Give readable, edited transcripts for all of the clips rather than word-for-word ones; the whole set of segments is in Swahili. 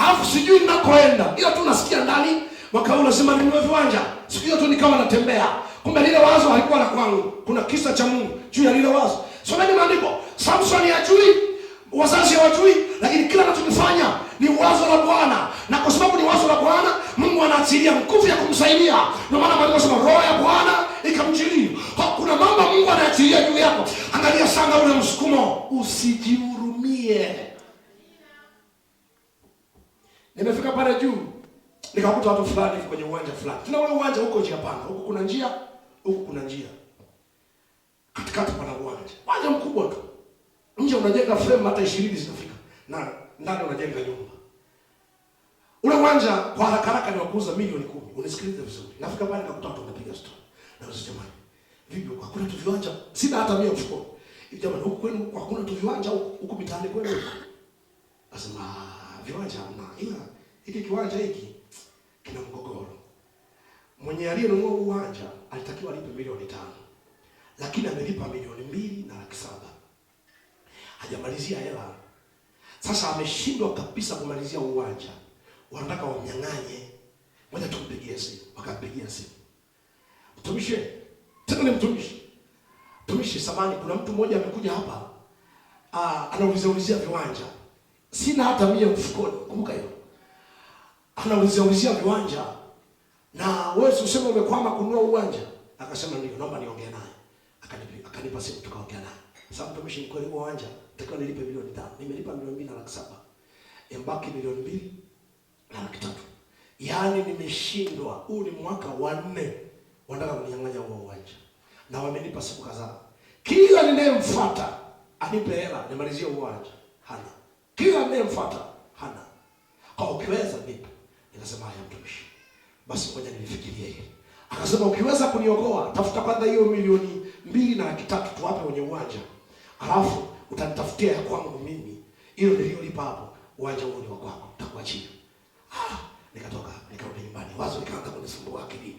Alafu sijui ninakoenda. Ila tu nasikia ndani mwaka huu lazima ninunue viwanja. Siku hiyo tu nikawa natembea. Kumbe lile wazo halikuwa la kwangu. Kuna kisa cha Mungu juu ya lile wazo. Someni maandiko. Samson hajui, wazazi hawajui, lakini kila anachokifanya ni wazo la Bwana. Na kwa sababu ni wazo la Bwana, Mungu anaachilia nguvu ya kumsaidia. Ndio maana maandiko yanasema roho ya Bwana ikamjilia. Kuna mambo Mungu anaachilia juu yako. Angalia sana ule msukumo, usijihurumie. Nimefika pale juu, nikakuta watu fulani kwenye uwanja fulani. Tuna ule uwanja huko njia panda. Huko kuna njia, huko kuna njia. Katikati pana uwanja. Uwanja mkubwa tu. Nje unajenga frame hata 20 zinafika. Na ndani unajenga nyumba. Ule uwanja kwa haraka ni wakuuza milioni 10. Unisikilize vizuri. Nafika pale nikakuta watu wanapiga story. Na wazee jamani, vipi huko hakuna tu viwanja? Sina hata mia mfuko. Hivi jamani, huko kwenu hakuna tu viwanja huko mitaani kwenu? Nasema viwanja hamna. Ila hiki kiwanja hiki kina mgogoro. Mwenye aliyenunua uwanja alitakiwa alipe milioni 5. Lakini amelipa milioni 2,700,000. Hajamalizia hela. Sasa ameshindwa kabisa kumalizia uwanja. Wanataka wamnyang'anye. Ngoja tumpigie simu. Wakampigia simu. Mtumishi, tena ni mtumishi. Mtumishi samani, kuna mtu mmoja amekuja hapa. Anaulizia viwanja. Sina hata mia mfukoni. Kumbuka hilo. Anaulizia viwanja. Na wewe useme umekwama kununua uwanja. Akasema ndio, naomba niongee naye. Akanipa simu tukaongea naye. Sasa mtumishi, ni kweli uwanja nitakiwa nilipe milioni 5. Nimelipa milioni 2,700,000. Mbaki milioni 2,300,000. Yaani nimeshindwa. Huu ni mwaka wa 4. Wanataka kuninyang'anya huo uwanja. Na wamenipa siku kadhaa. Kila ninayemfuata anipe hela nimalizie uwanja. Hana. Kila ninayemfuata hana. Kwa ukiweza vipi? Nikasema haya mtumishi. Basi ngoja nilifikirie hili. Akasema ukiweza kuniokoa, tafuta kwanza hiyo milioni 2,300,000 tuwape kwenye uwanja. Alafu utanitafutia ya kwangu mimi. Hiyo niliyolipa hapo, uwanja huo ni wa kwako, nitakuachia. Nikatoka, nikarudi nyumbani. Wazo likaanza kunisumbua akilini.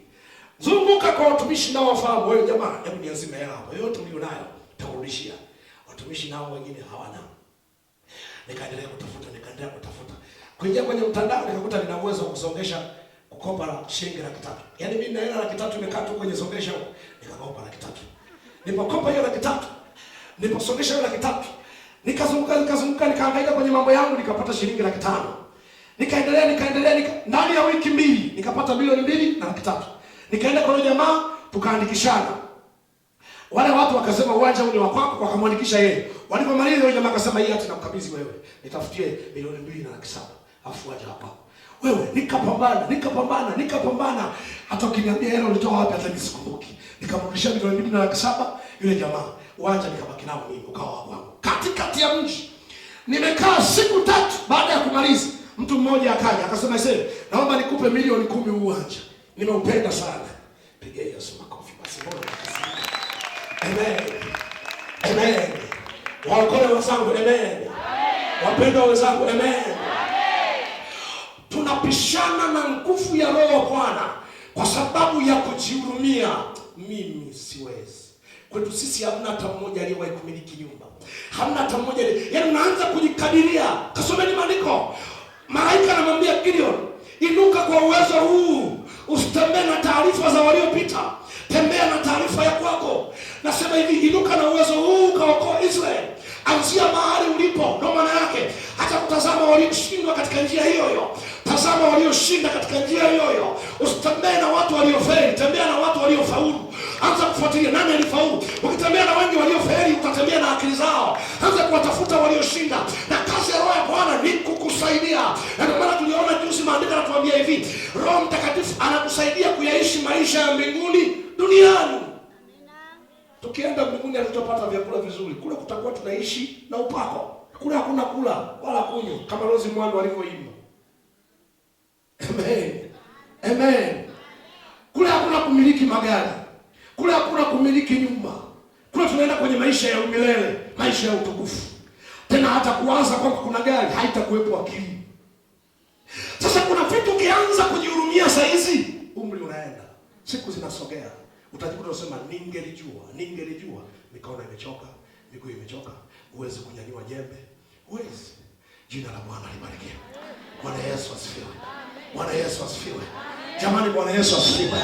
Zunguka kwa watumishi nao wafahamu, wewe jamaa, hebu niazime hela hapo. Yote mlionayo nitakurudishia. Watumishi nao wengine hawana. Nikaendelea kutafuta. Kuingia kwenye mtandao nikakuta nina uwezo wa kusongesha kukopa shilingi 300,000. Yaani mimi na hela 300,000 imekaa tu kwenye songesha huko. Nikakopa 300,000. Nilipokopa hiyo 300,000, niliposongesha hiyo 300,000, nikazunguka nikaangaika kwenye mambo yangu nikapata shilingi 500,000. Nikaendelea ndani ya wiki 2 nikapata milioni 2,300,000. Nikaenda kwa jamaa tukaandikishana. Wale watu wakasema uwanja ule wa kwako, wakamwandikisha yeye. Walipomaliza yule jamaa akasema hii hata nakukabidhi wewe. Nitafutie milioni 2,700,000 afu uwanja wako. Wewe nikapambana. Hata ukiniambia hela ulitoa wapi hata nisikumbuki. Nikamrudishia milioni 2,700,000 yule jamaa. Uwanja nikabaki nao mimi ukawa wangu. Katikati ya mji. Nimekaa siku 3 baada ya kumaliza. Mtu mmoja akaja akasema sasa naomba nikupe milioni 10 uwanja. Nimeupenda sana. Pigia Yesu makofi basi. Amen. Waokole wenzangu, amen. Wapendwa wenzangu, amen. Tunapishana na nguvu ya Roho wa Bwana kwa sababu ya kujihurumia. Mimi siwezi. Kwetu sisi hamna hata mmoja aliyewahi kumiliki nyumba. Hamna hata mmoja. Yaani unaanza kujikadiria. Kasomeni maandiko. Malaika anamwambia Gideon, inuka kwa uwezo huu. Usitembee na taarifa za waliopita. Tembea na taarifa ya kwako. Nasema hivi, inuka na uwezo huu ukaokoa Israeli. Anzia mahali ulipo. Ndio maana yake. Hata kutazama walioshindwa katika njia hiyo. Tazama walioshinda katika njia hiyo. Usitembee na watu waliofeli, tembea na watu waliofaulu. Anza kufuatilia nani alifaulu. Ukitembea na wengi waliofeli, utatembea na akili zao. Anza kuwatafuta walioshinda. Na kazi ya Roho ya Bwana ni kukusaidia. Na ndio maana tuliona juzi maandiko yanatuambia hivi, Roho Mtakatifu anakusaidia kuyaishi maisha ya mbinguni duniani. Tukienda mbinguni hatutapata vyakula vizuri. Kule kutakuwa tunaishi na upako. Kule hakuna kula wala kunywa kama Rozi Mwando alivyoimba. Amen. Kule hakuna kumiliki magari. Kule hakuna kumiliki nyumba. Kule tunaenda kwenye maisha ya umilele, maisha ya utukufu. Tena hata kuanza kwamba kuna gari haitakuwepo akili. Sasa kuna vitu ukianza kujihurumia saa hizi, umri unaenda. Siku zinasogea. Utajikuta unasema ningelijua, mikono imechoka, miguu imechoka, uweze kunyanyua jembe. Uwezi. Jina la Bwana libarikiwe. Bwana Yesu Yesu asifiwe. Bwana Yesu asifiwe. Jamani, Bwana Yesu asifiwe.